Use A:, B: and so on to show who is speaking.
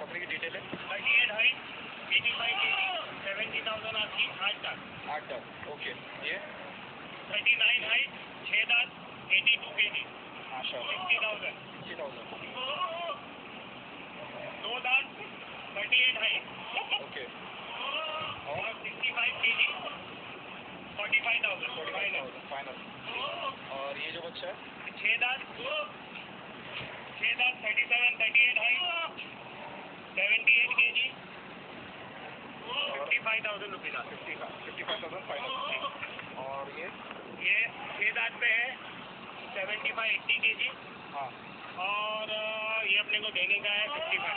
A: बकरी की डिटेल है।
B: 38 हाइट, 85 kg, 70,000 आपकी 8 दांत।
A: 8 दांत, ओके। ये
B: 39 हाइट, 6 दांत, 82 kg,
A: माशाल्लाह
B: 60,000।
A: 60,000,
B: 2 दांत, 38 हाइट,
A: ओके।
B: और 65 kg, 45,000 फाइनल।
A: फाइनल। और ये जो बच्चा है
B: 6 दांत, 37, 38 हाइट, 78 kg, 55,000 रुपीज़।
A: 55,000 फाइनल। और ये
B: 6 दांत पे है, 75, 80 kg,
A: हाँ,
B: और ये अपने को देने का है 55।